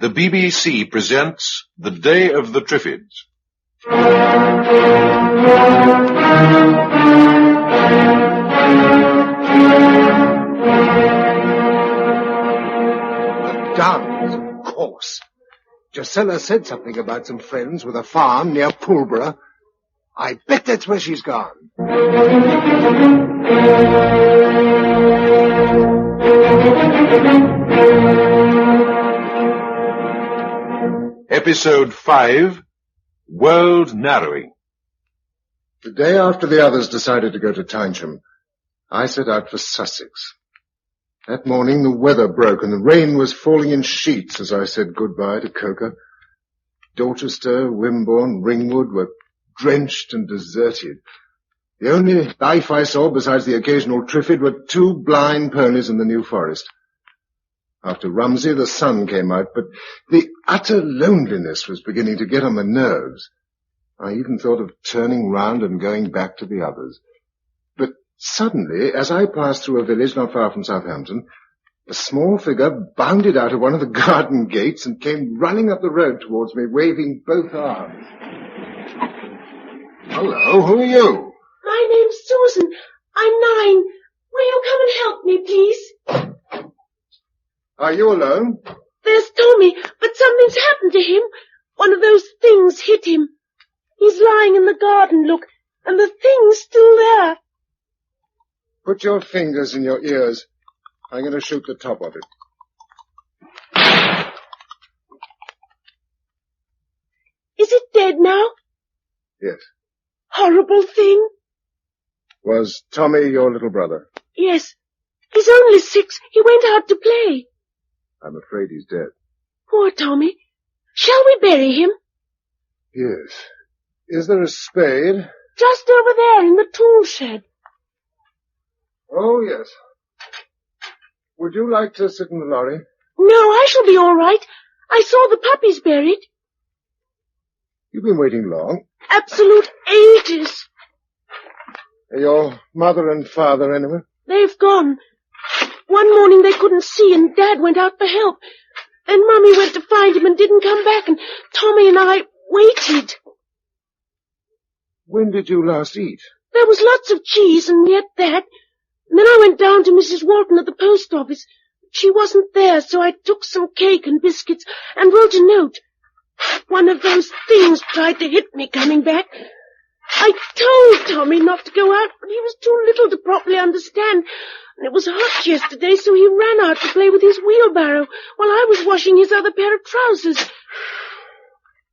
the BBC presents The Day of the Triffids. The Downs, of course. Drusilla said something about some friends with a farm near Pulborough. I bet that's where she's gone. Episode 5, World Narrowing. The day after the others decided to go to Tynesham, I set out for Sussex. That morning the weather broke and the rain was falling in sheets as I said goodbye to Coker. Dorchester, Wimborne, Ringwood were drenched and deserted. The only life I saw besides the occasional Triffid were two blind ponies in the New Forest. After Rumsey, the sun came out, but the utter loneliness was beginning to get on my nerves. I even thought of turning round and going back to the others. But suddenly, as I passed through a village not far from Southampton, a small figure bounded out of one of the garden gates and came running up the road towards me, waving both arms. Hello, who are you? My name's Susan. I'm 9. Will you come and help me, please? Are you alone? There's Tommy, but something's happened to him. One of those things hit him. He's lying in the garden, look, and the thing's still there. Put your fingers in your ears. I'm going to shoot the top of it. Is it dead now? Yes. Horrible thing. Was Tommy your little brother? Yes. He's only 6. He went out to play. I'm afraid he's dead. Poor Tommy. Shall we bury him? Yes. Is there a spade? Just over there in the tool shed. Oh, yes. Would you like to sit in the lorry? No, I shall be all right. I saw the puppies buried. You've been waiting long. Absolute ages. Are your mother and father anywhere? They've gone. One morning they couldn't see and Dad went out for help. Then Mummy went to find him and didn't come back and Tommy and I waited. When did you last eat? There was lots of cheese and yet that. And then I went down to Mrs. Walton at the post office. She wasn't there, so I took some cake and biscuits and wrote a note. One of those things tried to hit me coming back. I told Tommy not to go out, but he was too little to properly understand. And it was hot yesterday, so he ran out to play with his wheelbarrow while I was washing his other pair of trousers.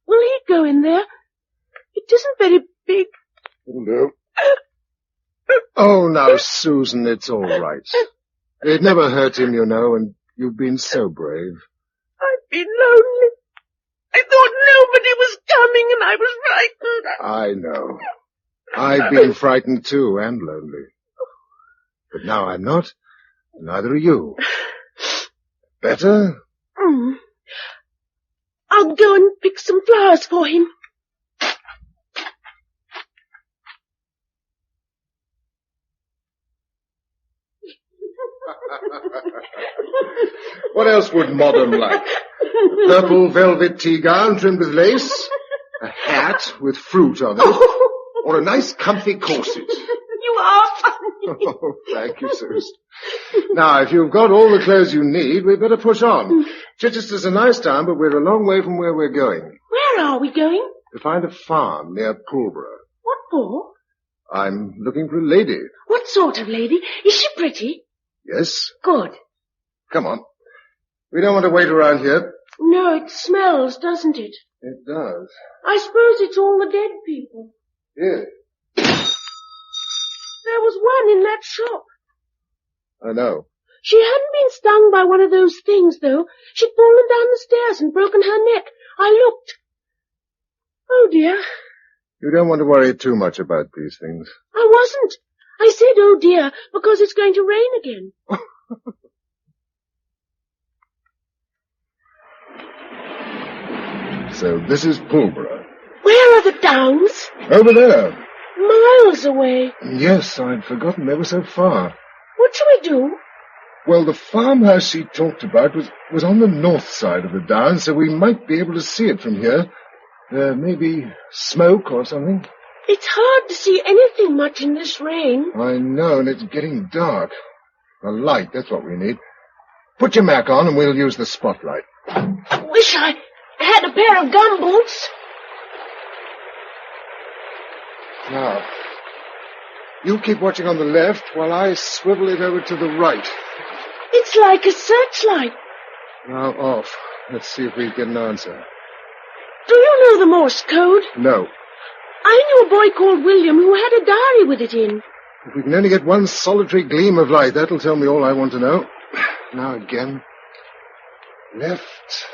Will he go in there? It isn't very big. It'll do. Oh, now, Susan, it's all right. It never hurt him, you know, and you've been so brave. I've been lonely. I thought nobody was coming and I was frightened. I know. I've been frightened too, and lonely. But now I'm not, and neither are you. Better? I'll go and pick some flowers for him. What else would modern like? Purple velvet tea gown trimmed with lace, a hat with fruit on it, or a nice comfy corset. You are funny. Oh, thank you, Susan. Now, if you've got all the clothes you need, we'd better push on. Chichester's a nice town, but we're a long way from where we're going. Where are we going? To find a farm near Pulborough. What for? I'm looking for a lady. What sort of lady? Is she pretty? Yes. Good. Come on. We don't want to wait around here. No, it smells, doesn't it? It does. I suppose it's all the dead people. Yes. There was one in that shop. I know. She hadn't been stung by one of those things, though. She'd fallen down the stairs and broken her neck. I looked. Oh, dear. You don't want to worry too much about these things. I wasn't. I said, oh, dear, because it's going to rain again. So this is Pulborough. Where are the Downs? Over there. Miles away. Yes, I'd forgotten they were so far. What shall we do? Well, the farmhouse he talked about was on the north side of the down, so we might be able to see it from here. Maybe smoke or something. It's hard to see anything much in this rain. I know, and it's getting dark. A light, that's what we need. Put your Mac on and we'll use the spotlight. Wish I had a pair of gumboots. Now, you keep watching on the left while I swivel it over to the right. It's like a searchlight. Now off. Let's see if we get an answer. Do you know the Morse code? No. I knew a boy called William who had a diary with it in. If we can only get one solitary gleam of light, that'll tell me all I want to know. Now again. Left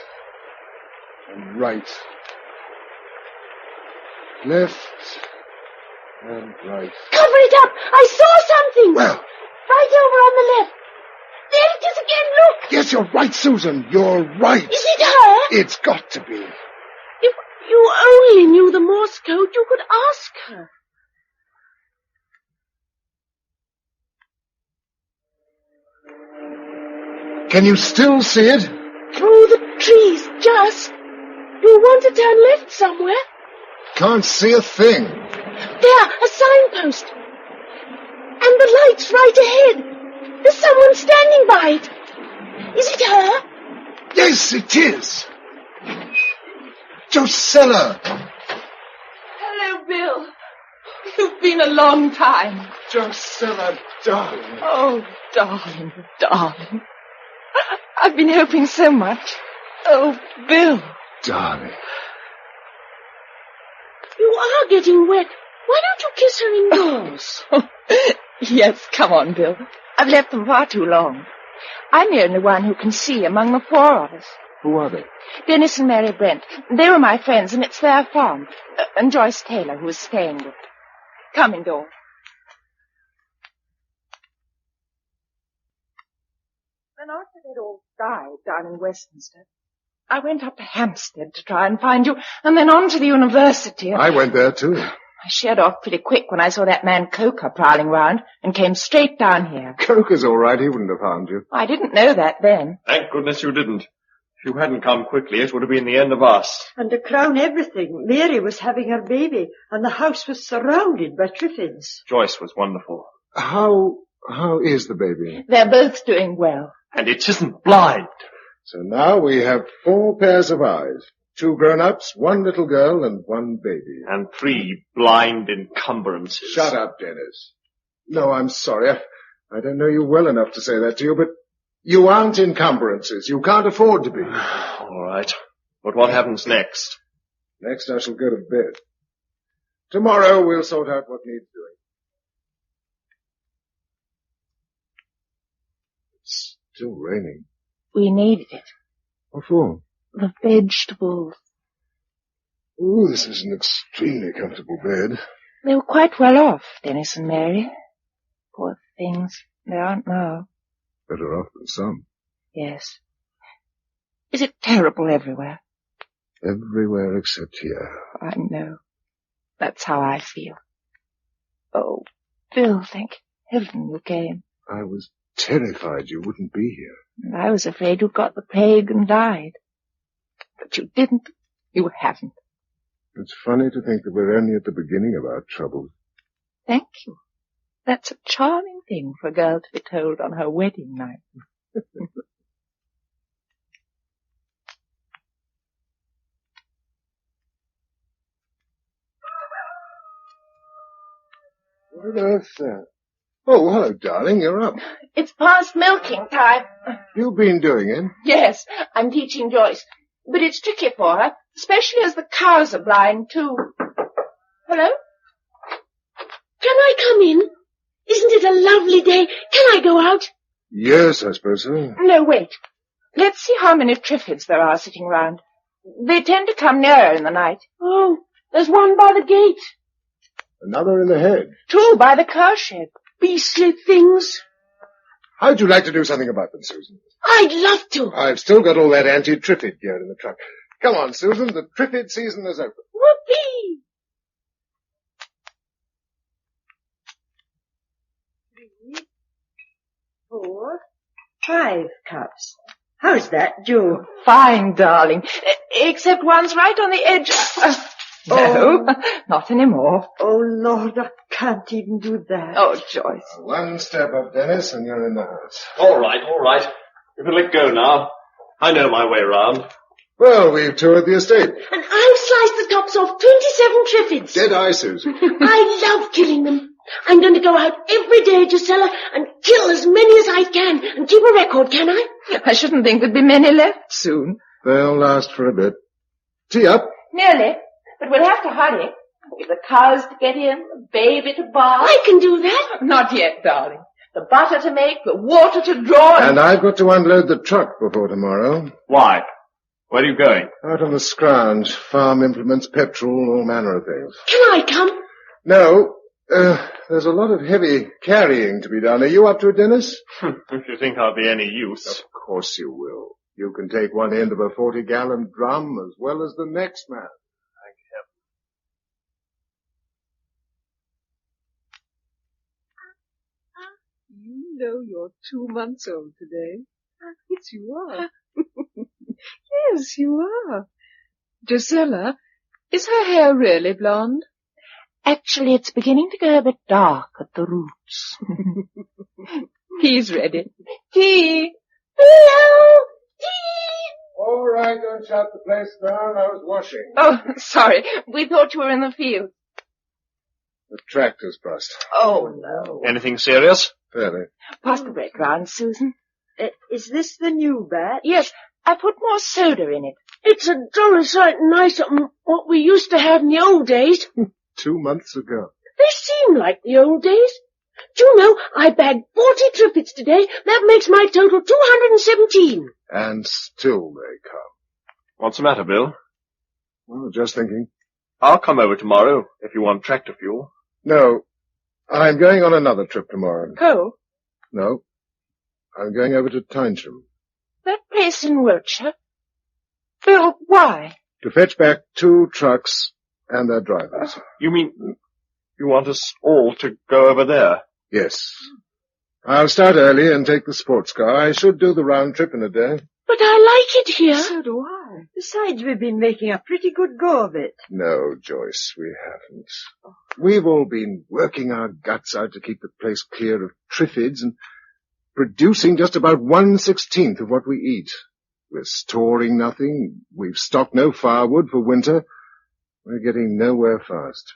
and right. Left and right. Cover it up! I saw something! Well, right over on the left. There it is again, look! yes, you're right, Susan. You're right. Is it her? It's got to be. If you only knew the Morse code, you could ask her. Can you still see it? Through the trees, just. You want to turn left somewhere? Can't see a thing. There, a signpost. And the light's right ahead. There's someone standing by it. Is it her? Yes, it is. Josella. Hello, Bill. You've been a long time. Josella, darling. Oh, darling, darling. I've been hoping so much. Oh, Bill. Darling. You are getting wet. Why don't you kiss her indoors? Yes, come on, Bill. I've left them far too long. I'm the only one who can see among the four of us. Who are they? Dennis and Mary Brent. They were my friends, and it's their farm. And Joyce Taylor, who is staying with them. Come indoors. Then after they'd all died down in Westminster, I went up to Hampstead to try and find you, and then on to the university. I went there, too. I sheered off pretty quick when I saw that man Coker prowling round and came straight down here. Coker's all right. He wouldn't have harmed you. I didn't know that then. Thank goodness you didn't. If you hadn't come quickly, it would have been the end of us. And to crown everything, Mary was having her baby, and the house was surrounded by Triffids. Joyce was wonderful. How is the baby? They're both doing well. And it isn't blind. So now we have 4 pairs of eyes. 2 grown-ups, 1 little girl, and 1 baby. And 3 blind encumbrances. Shut up, Dennis. No, I'm sorry. I don't know you well enough to say that to you, but you aren't encumbrances. You can't afford to be. All right. But what happens next? Next I shall go to bed. Tomorrow we'll sort out what needs doing. It's still raining. We needed it. What for? The vegetables. Oh, this is an extremely comfortable bed. They were quite well off, Dennis and Mary. Poor things. They aren't now. Better off than some. Yes. Is it terrible everywhere? Everywhere except here. I know. That's how I feel. Oh, Bill, thank heaven you came. I was terrified you wouldn't be here. And I was afraid you'd got the plague and died. But you didn't. You haven't. It's funny to think that we're only at the beginning of our troubles. Thank you. That's a charming thing for a girl to be told on her wedding night. What on earth, Oh, hello, darling. You're up. It's past milking time. You've been doing it? Yes, I'm teaching Joyce. But it's tricky for her, especially as the cows are blind, too. Hello? Can I come in? Isn't it a lovely day? Can I go out? Yes, I suppose so. No, wait. Let's see how many Triffids there are sitting round. They tend to come nearer in the night. Oh, there's one by the gate. Another in the head. 2 by the cow shed. Beastly things. How'd you like to do something about them, Susan? I'd love to. I've still got all that anti-Triffid gear in the truck. Come on, Susan, the Triffid season is open. Whoopee! 3, 4, 5 cups. How's that, Joe? Fine, darling. Except one's right on the edge. No, not anymore. Oh, Lord, I can't even do that. Oh, Joyce. One step up, Dennis, and you're in the house. All right, all right. You can let go now. I know my way round. Well, we've toured the estate. And I've sliced the tops off 27 Triffids. Dead eye, Susan. I love killing them. I'm going to go out every day, Gisela, and kill as many as I can and keep a record, can I? I shouldn't think there'd be many left soon. They'll last for a bit. Tea up. Nearly. But we'll have to hurry. With the cows to get in, the baby to bath. I can do that. Not yet, darling. The butter to make, the water to draw. And I've got to unload the truck before tomorrow. Why? Where are you going? Out on the scrounge. Farm implements, petrol, all manner of things. Can I come? No. There's a lot of heavy carrying to be done. Are you up to it, Dennis? If you think I'll be any use. Of course you will. You can take one end of a 40-gallon drum as well as the next man. You know you're 2 months old today. Yes, you are. Yes, you are. Gisela, is her hair really blonde? Actually, it's beginning to go a bit dark at the roots. He's ready. Tea! Hello! Tea! All right, don't shut the place down. I was washing. Oh, sorry. We thought you were in the field. The tractor's bust. Oh, no. Anything serious? Fairly. Pass the bread round, Susan. Is this the new batch? Yes, I put more soda in it. It's a jolly sight nicer than what we used to have in the old days. 2 months ago. They seem like the old days. Do you know, I bagged 40 Triffids today. That makes my total 217. And still they come. What's the matter, Bill? Well, just thinking. I'll come over tomorrow if you want tractor fuel. No, I'm going on another trip tomorrow. Coal? No, I'm going over to Tynesham. That place in Wiltshire? Bill, why? To fetch back 2 trucks and their drivers. You mean you want us all to go over there? Yes. I'll start early and take the sports car. I should do the round trip in a day. But I like it here. So do I. Besides, we've been making a pretty good go of it. No, Joyce, we haven't. We've all been working our guts out to keep the place clear of Triffids and producing just about 1/16 of what we eat. We're storing nothing. We've stocked no firewood for winter. We're getting nowhere fast.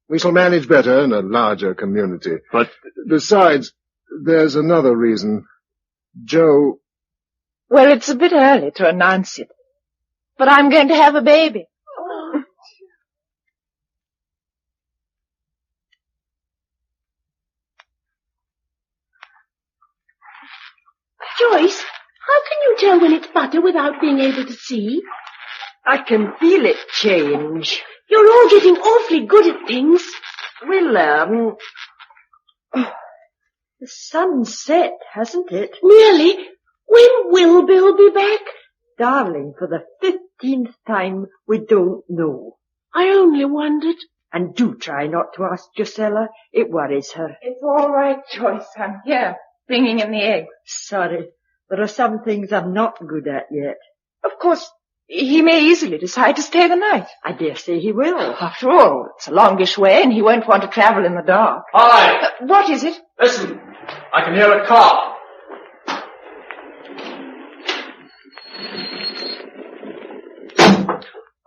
We shall manage better in a larger community. But Besides, there's another reason. Joe... Well, it's a bit early to announce it. But I'm going to have a baby. Joyce, how can you tell when it's butter without being able to see? I can feel it change. You're all getting awfully good at things. Well, the sun's set, hasn't it? Nearly. When will Bill be back? Darling, for the 15th time, we don't know. I only wondered. And do try not to ask Gisela. It worries her. It's all right, Joyce. I'm here, bringing in the eggs. Sorry, there are some things I'm not good at yet. Of course, he may easily decide to stay the night. I dare say he will. After all, it's a longish way and he won't want to travel in the dark. Hi! What is it? Listen, I can hear a car.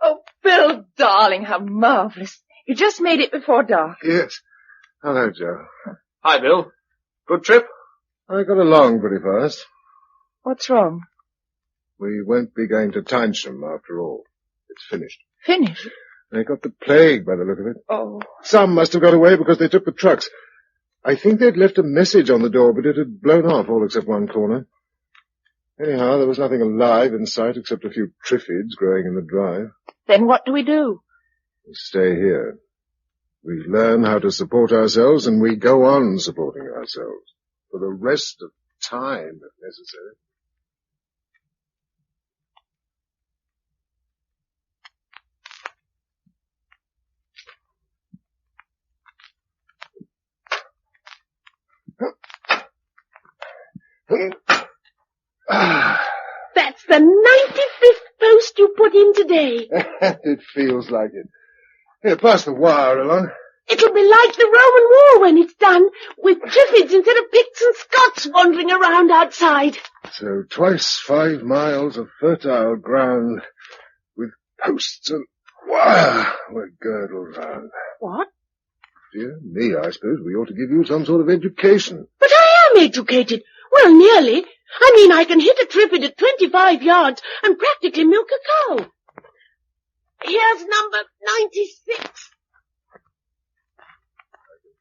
Oh, Bill, darling, how marvellous. You just made it before dark. Yes. Hello, Joe. Hi, Bill. Good trip? I got along pretty fast. What's wrong? We won't be going to Tynesham after all. It's finished. Finished? They got the plague by the look of it. Oh. Some must have got away because they took the trucks. I think they'd left a message on the door, but it had blown off all except one corner. Anyhow, there was nothing alive in sight except a few Triffids growing in the drive. Then what do we do? We stay here. We learn how to support ourselves, and we go on supporting ourselves for the rest of time, if necessary. 25th post you put in today. It feels like it. Here, pass the wire along. It'll be like the Roman War when it's done, with Triffids instead of Picts and Scots wandering around outside. So twice 5 miles of fertile ground with posts and wire were girdled round. What? Dear me, I suppose we ought to give you some sort of education. But I am educated. Well, nearly. I mean, I can hit a Triffid at 25 yards and practically milk a cow. Here's number 96.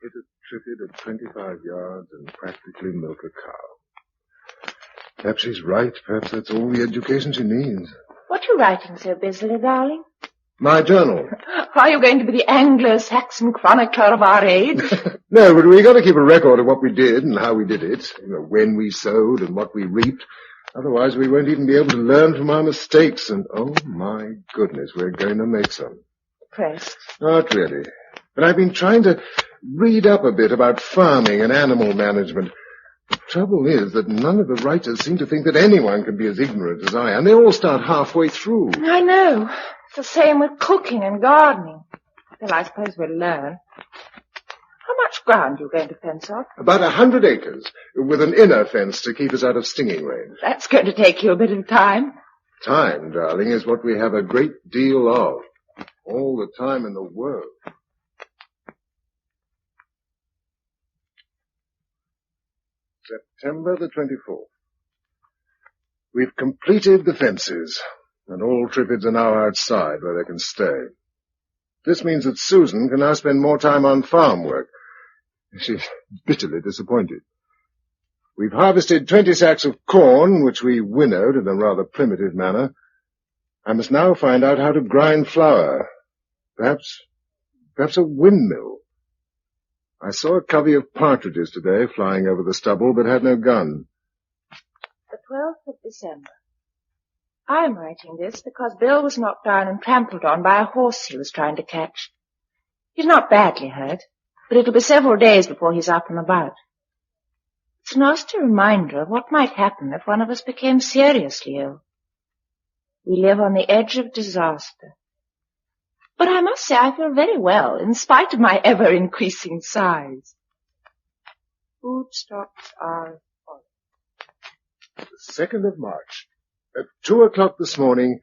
Hit a Triffid at 25 yards and practically milk a cow. Perhaps she's right. Perhaps that's all the education she needs. What are you writing so busily, darling? My journal. Are you going to be the Anglo-Saxon chronicler of our age? No, but we got to keep a record of what we did and how we did it. You know, when we sowed and what we reaped. Otherwise we won't even be able to learn from our mistakes. And oh my goodness, we're going to make some. Depressed. Not really. But I've been trying to read up a bit about farming and animal management. The trouble is that none of the writers seem to think that anyone can be as ignorant as I am. They all start halfway through. I know. It's the same with cooking and gardening. Well, I suppose we'll learn. How much ground are you going to fence off? About 100 acres, with an inner fence to keep us out of stinging range. That's going to take you a bit of time. Time, darling, is what we have a great deal of. All the time in the world. September the 24th. We've completed the fences, and all Triffids are now outside where they can stay. This means that Susan can now spend more time on farm work. She's bitterly disappointed. We've harvested 20 sacks of corn, which we winnowed in a rather primitive manner. I must now find out how to grind flour. Perhaps a windmill. I saw a covey of partridges today flying over the stubble, but had no gun. The 12th of December. I'm writing this because Bill was knocked down and trampled on by a horse he was trying to catch. He's not badly hurt, but it'll be several days before he's up and about. It's a nasty reminder of what might happen if one of us became seriously ill. We live on the edge of disaster. But I must say I feel very well, in spite of my ever-increasing size. Food stocks are full. The 2nd of March. At 2 o'clock this morning,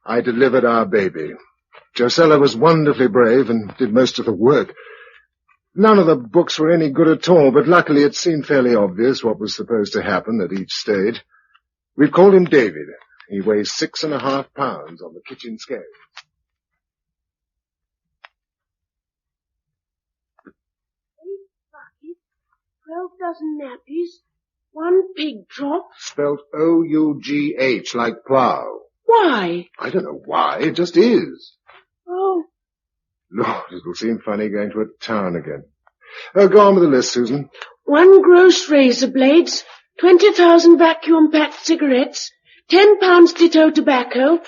I delivered our baby. Josella was wonderfully brave and did most of the work. None of the books were any good at all, but luckily it seemed fairly obvious what was supposed to happen at each stage. We've called him David. He weighs 6.5 pounds on the kitchen scale. 12 dozen nappies, 1 pig trough. Spelt O-U-G-H, like plough. Why? I don't know why, it just is. Oh, Lord, it'll seem funny going to a town again. Go on with the list, Susan. 1 gross razor blades, 20,000 vacuum-packed cigarettes, 10 pounds ditto tobacco,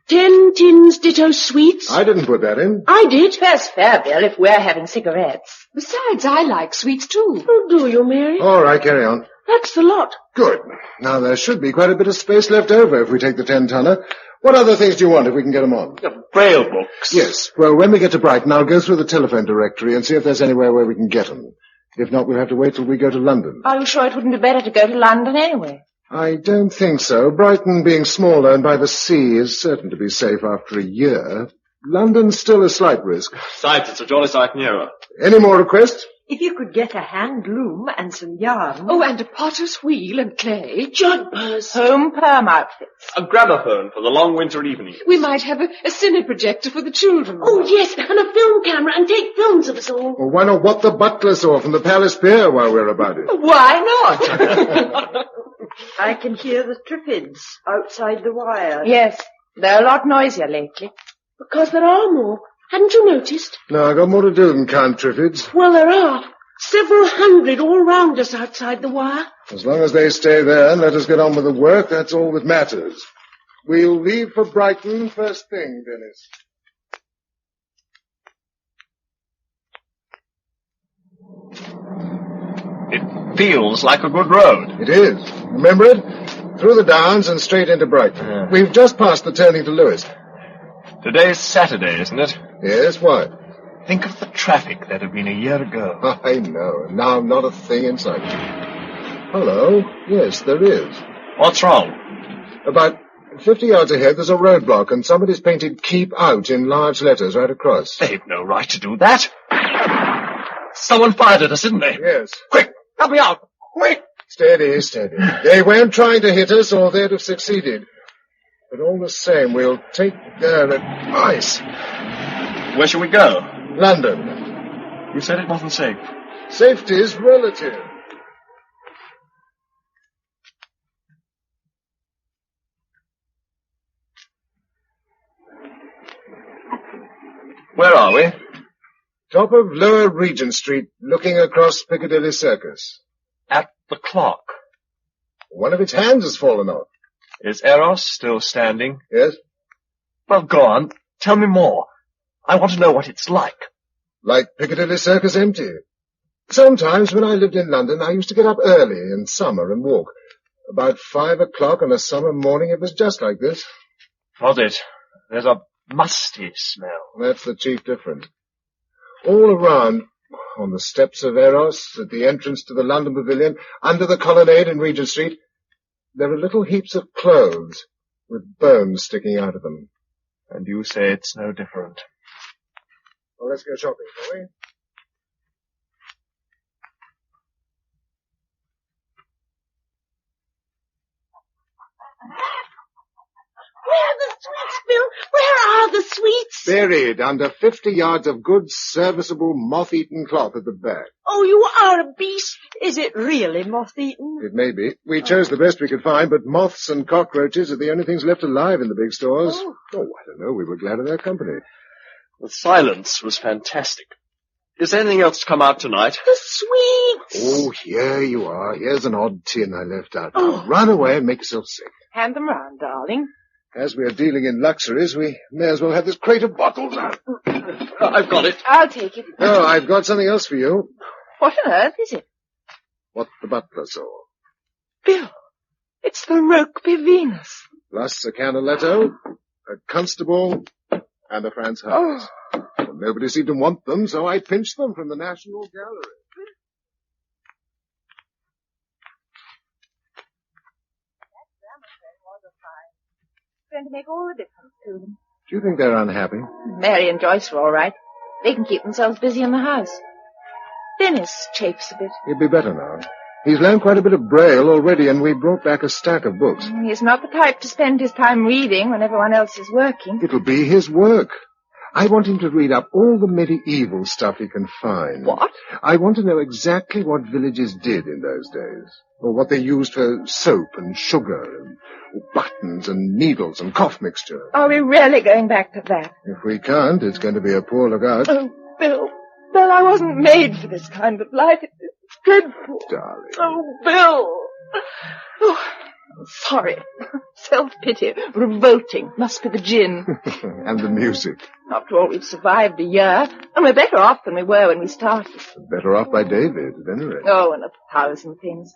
10 tins ditto sweets. I didn't put that in. I did. That's fair, Bill, if we're having cigarettes. Besides, I like sweets too. Oh, do you, Mary? All right, carry on. That's the lot. Good. Now, there should be quite a bit of space left over if we take the 10-tonner. What other things do you want if we can get them on? The Braille books. Yes. Well, when we get to Brighton, I'll go through the telephone directory and see if there's anywhere where we can get them. If not, we'll have to wait till we go to London. Are you sure it wouldn't be better to go to London anyway? I don't think so. Brighton, being smaller and by the sea, is certain to be safe after a year. London's still a slight risk. Besides, it's a jolly sight nearer. Any more requests? If you could get a hand loom and some yarn. Oh, and a potter's wheel and clay. Jodhpurs. Home perm outfits. A gramophone for the long winter evenings. We might have a cine projector for the children. Oh, yes, and a film camera and take films of us all. Or why not what the butler saw from the Palace Pier while we're about it? Why not? I can hear the Triffids outside the wire. Yes, they're a lot noisier lately. Because there are more. Hadn't you noticed? No, I've got more to do than count Triffids. Well, there are. Several hundred all round us outside the wire. As long as they stay there and let us get on with the work, that's all that matters. We'll leave for Brighton first thing, Dennis. It feels like a good road. It is. Remember it? Through the downs and straight into Brighton. Yeah. We've just passed the turning to Lewis. Today's Saturday, isn't it? Yes, why? Think of the traffic that had been a year ago. I know. Now not a thing in sight. Hello. Yes, there is. What's wrong? About 50 yards ahead, there's a roadblock, and somebody's painted "Keep Out" in large letters right across. They've no right to do that. Someone fired at us, didn't they? Yes. Quick, help me out. Quick. Steady, steady. They weren't trying to hit us, or they'd have succeeded. But all the same, we'll take their advice. Where shall we go? London. You said it wasn't safe. Safety's relative. Where are we? Top of Lower Regent Street, looking across Piccadilly Circus. At the clock. One of its hands has fallen off. Is Eros still standing? Yes? Well, go on. Tell me more. I want to know what it's like. Like Piccadilly Circus empty. Sometimes when I lived in London, I used to get up early in summer and walk. About 5 o'clock on a summer morning, it was just like this. Was it? There's a musty smell. That's the chief difference. All around, on the steps of Eros, at the entrance to the London Pavilion, under the colonnade in Regent Street, there are little heaps of clothes with bones sticking out of them. And you say it's no different. Well, let's go shopping, shall we? Where are the sweets, Bill? Where are the sweets? Buried under 50 yards of good, serviceable, moth-eaten cloth at the back. Oh, you are a beast. Is it really moth-eaten? It may be. We chose the best we could find, but moths and cockroaches are the only things left alive in the big stores. Oh. I don't know. We were glad of their company. The silence was fantastic. Is there anything else to come out tonight? The sweets. Oh, here you are. Here's an odd tin I left out. Oh. Now, run away and make yourself sick. Hand them round, darling. As we are dealing in luxuries, we may as well have this crate of bottles out. I've got it. I'll take it. Oh, I've got something else for you. What on earth is it? What the butler saw. Bill, it's the Rokeby Venus. Plus a canaletto, a constable, and a Franz Hals. Well, nobody seemed to want them, so I pinched them from the National Gallery. Going to make all the difference to them. Do you think they're unhappy? Mary and Joyce are all right. They can keep themselves busy in the house. Dennis chafes a bit. He'll be better now. He's learned quite a bit of Braille already, and we brought back a stack of books. He's not the type to spend his time reading when everyone else is working. It'll be his work. I want him to read up all the medieval stuff he can find. What? I want to know exactly what villages did in those days, or what they used for soap and sugar, and buttons and needles and cough mixture. Are we really going back to that? If we can't, it's going to be a poor lookout. Oh, Bill. Bill, I wasn't made for this kind of life. It's dreadful. Darling. Oh, Bill. Oh, sorry. Self-pity. Revolting. Must be the gin. And the music. After all, we've survived a year, and we're better off than we were when we started. Better off by David, at any rate. Oh, and 1,000 things.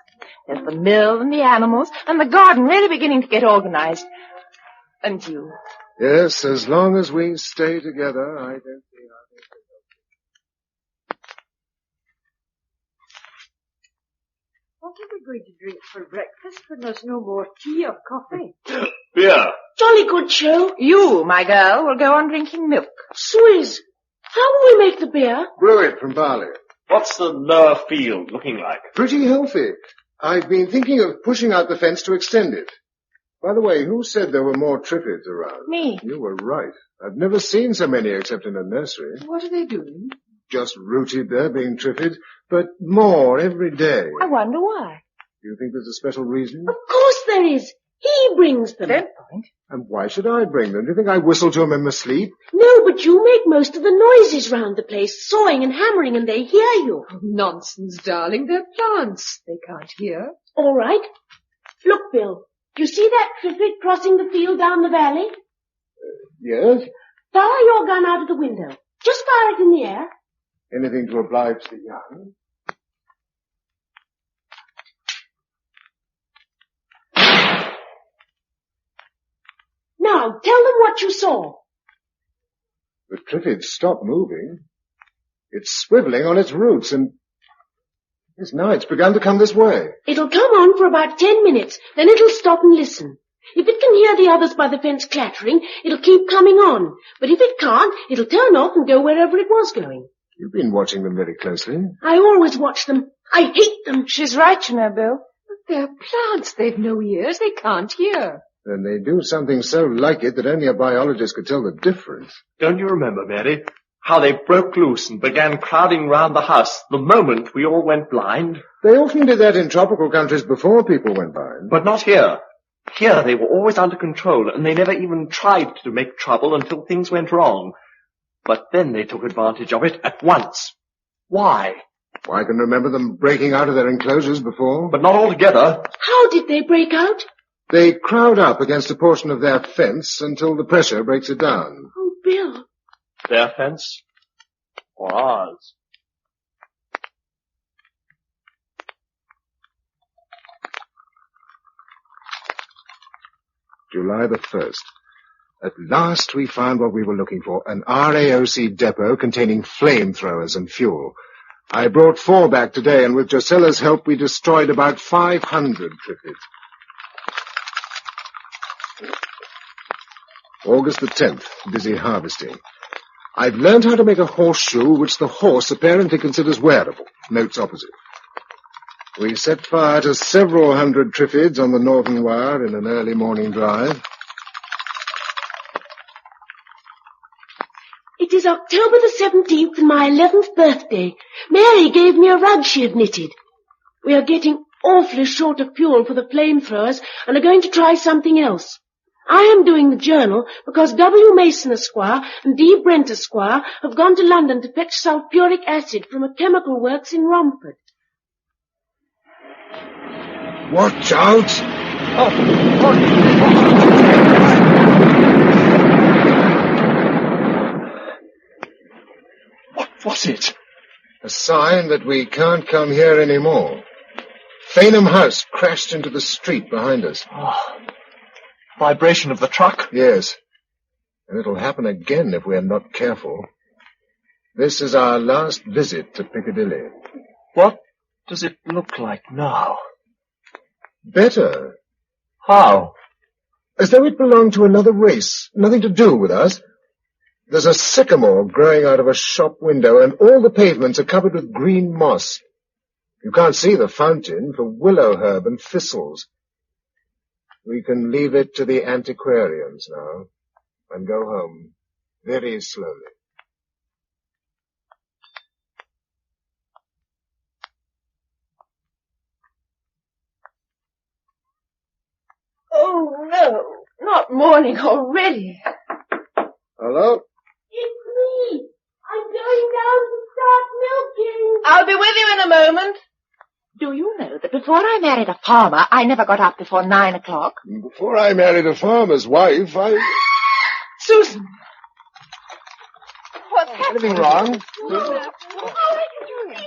There's the mill and the animals, and the garden really beginning to get organized. And you. Yes, as long as we stay together, I don't see how they can help. What are we going to drink for breakfast when there's no more tea or coffee? Beer. Jolly good show. You, my girl, will go on drinking milk. Swizz, how will we make the beer? Brew it from barley. What's the lower field looking like? Pretty healthy. I've been thinking of pushing out the fence to extend it. By the way, who said there were more Triffids around? Me. You were right. I've never seen so many except in a nursery. What are they doing? Just rooted there, being Triffids, but more every day. I wonder why. Do you think there's a special reason? Of course there is. He brings them. Don't point. And why should I bring them? Do you think I whistle to them in my sleep? No, but you make most of the noises round the place, sawing and hammering, and they hear you. Nonsense, darling. They're plants. They can't hear. All right. Look, Bill. Do you see that Triffid crossing the field down the valley? Yes? Fire your gun out of the window. Just fire it in the air. Anything to oblige the young. Now, tell them what you saw. The Triffids stopped moving. It's swiveling on its roots, and yes, now it's begun to come this way. It'll come on for about 10 minutes, then it'll stop and listen. If it can hear the others by the fence clattering, it'll keep coming on. But if it can't, it'll turn off and go wherever it was going. You've been watching them very closely. I always watch them. I hate them. She's right, you know, Bill. But they're plants. They've no ears. They can't hear. Then they do something so like it that only a biologist could tell the difference. Don't you remember, Mary, how they broke loose and began crowding round the house the moment we all went blind? They often did that in tropical countries before people went blind. But not here. Here they were always under control, and they never even tried to make trouble until things went wrong. But then they took advantage of it at once. Why? Well, I can remember them breaking out of their enclosures before. But not altogether. How did they break out? They crowd up against a portion of their fence until the pressure breaks it down. Oh, Bill. Their fence? Or ours? July the 1st. At last we found what we were looking for, an RAOC depot containing flamethrowers and fuel. I brought 4 back today, and with Josella's help we destroyed about 500 Triffids. August the 10th, busy harvesting. I've learned how to make a horseshoe which the horse apparently considers wearable. Notes opposite. We set fire to several hundred Triffids on the northern wire in an early morning drive. It is October the 17th and my 11th birthday. Mary gave me a rug she had knitted. We are getting awfully short of fuel for the flamethrowers and are going to try something else. I am doing the journal because W. Mason Esquire and D. Brent Esquire have gone to London to fetch sulphuric acid from a chemical works in Romford. Watch out! What was it? A sign that we can't come here anymore. Fainham House crashed into the street behind us. Oh, vibration of the truck? Yes. And it'll happen again if we're not careful. This is our last visit to Piccadilly. What does it look like now? Better. How? As though it belonged to another race, nothing to do with us. There's a sycamore growing out of a shop window, and all the pavements are covered with green moss. You can't see the fountain for willow herb and thistles. We can leave it to the antiquarians now and go home very slowly. Oh, no, not morning already. Hello? It's me. I'm going down to start milking. I'll be with you in a moment. Do you know that before I married a farmer, I never got up before 9 o'clock? Before I married a farmer's wife, Susan! What's happening? Anything wrong? Oh, I didn't see.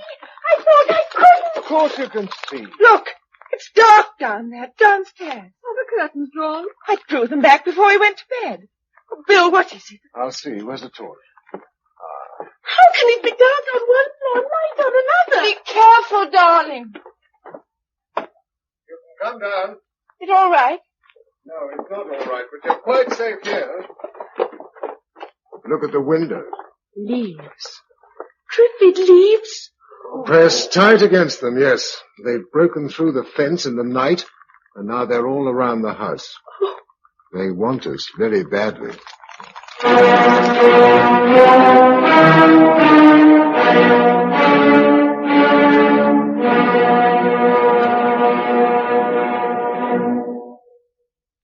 I thought I couldn't. Of course you can see. Look, it's dark down there, downstairs. Oh, the curtain's drawn. I drew them back before we went to bed. Oh, Bill, what is it? I'll see. Where's the torch? How can it be dark on one floor, light on another? Be careful, darling. You can come down. Is it all right? No, it's not all right, but you're quite safe here. Look at the windows. Leaves. Triffid leaves? Pressed tight against them, yes. They've broken through the fence in the night, and now they're all around the house. They want us very badly.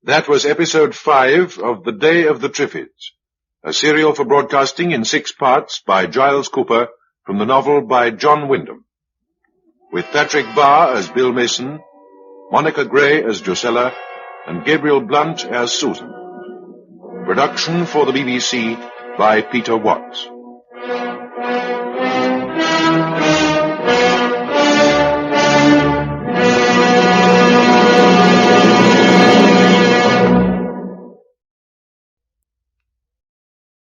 That was episode 5 of The Day of the Triffids, a serial for broadcasting in 6 parts by Giles Cooper from the novel by John Wyndham, with Patrick Barr as Bill Mason, Monica Gray as Josella, and Gabriel Blunt as Susan. Production for the BBC by Peter Watts.